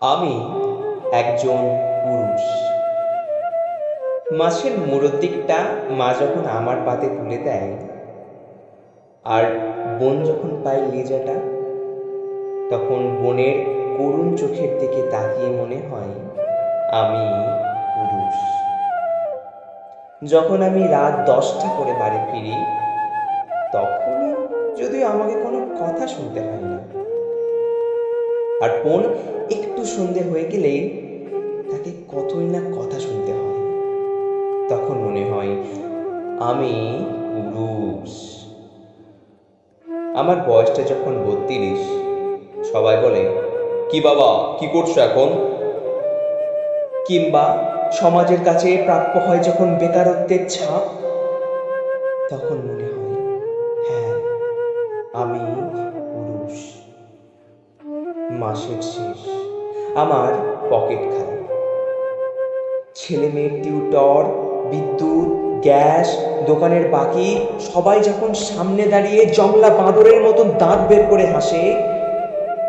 আমি একজন পুরুষ। মাছের মুড়োর দিকটা মা যখন আমার পাতে তুলে দেয়, আর বোন যখন পায় লেজাটা, তখন বোনের করুণ চোখের দিকে তাকিয়ে মনে হয় আমি পুরুষ। যখন আমি রাত 10টা করে বাড়ি ফিরি, তখনও যদিও আমাকে কোনো কথা শুনতে হয় না, আর বোন একটু সন্ধে হয়ে গেলেই তাকে কতই না কথা শুনতে হয়। তখন মনে হয় আমি পুরুষ। আমার বয়সটা যখন 32, সবাই বলে, কি বাবা, কি করছো এখন? কিংবা সমাজের কাছে প্রাপ্য হয় যখন বেকারত্বের ছাপ, তখন মনে হয় হ্যাঁ, আমি পুরুষ। মাসের শেষ, আমার পকেট খালি। ছেলে মেয়ের টিউটর, বিদ্যুৎ, গ্যাস, দোকানের বাকি সবাই যখন সামনে দাঁড়িয়ে জংলা বাঁদরের মতন দাঁত বের করে হাসে,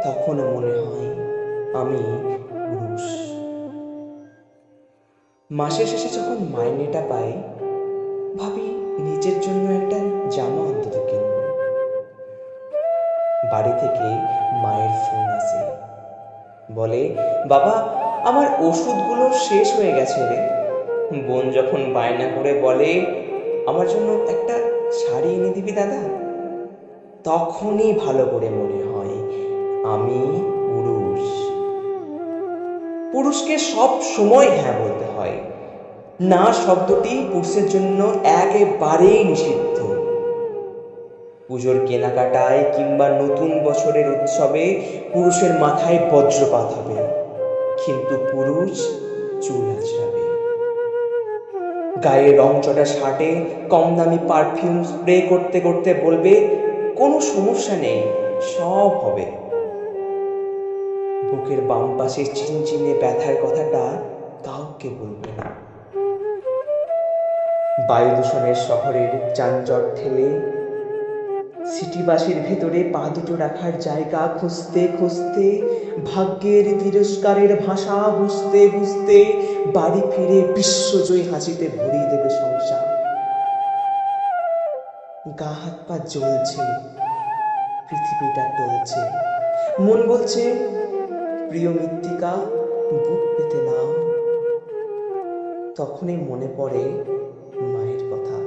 তখনও মনে হয় আমি পুরুষ। মাসের শেষে যখন মাইনেটা পাই, ভাবি নিজের জন্য একটা জামা অন্তত কিনব। বাড়ি থেকে মায়ের ফোন আসে, বলে, বাবা, আমার ওষুধগুলো শেষ হয়ে গেছে রে। বোন যখন বায়না করে বলে, আমার জন্য একটা শাড়ি এনে দিবি দাদা, তখনই ভালো করে মনে হয় আমি পুরুষ। পুরুষকে সব সময় হ্যাঁ বলতে হয়, না শব্দটি পুরুষের জন্য একেবারেই নিষিদ্ধ। পুজোর কেনাকাটায় কিংবা নতুন বছরের উৎসবে পুরুষের মাথায় বজ্রপাত হবে, কিন্তু পুরুষ চুল আঁচড়াবে। গায়ে রং চটা শার্টে কম দামি পারফিউম স্প্রে করতে করতে বলবে, কোনো সমস্যা নেই, সব হবে। বুকের বাম পাশে চিনচিনে ব্যথার কথাটা কাউকে বলবে না। বায়ু দূষণের শহরের যানজট ঠেলে সিটিবাসের ভেতরে পা দুটো রাখার জায়গা খুঁজতে খুঁজতে, ভাগ্যের তিরস্কারের ভাষা বুঝতে বুঝতে বাড়ি ফিরে বিশ্বজয়ী হাসিতে ভরিয়ে দেবে সংসার। গা হাত পা জ্বলছে, পৃথিবীটা টলছে, মন বলছে, প্রিয় মৃত্তিকা, বুক পেতে নাও। তখনই মনে পড়ে মায়ের কথা,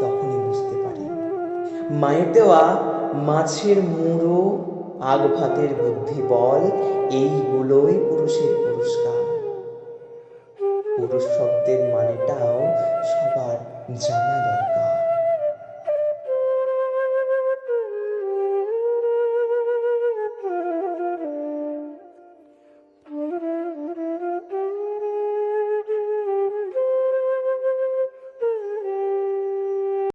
তখনই বুঝতে পারি মায়ের দেওয়া মাছের মুড়ো, আগ ভাতের বুদ্ধি বল, এইগুলোই পুরুষের পুরস্কার। পুরুষ শব্দের মানেটাও সবার জানা দরকার।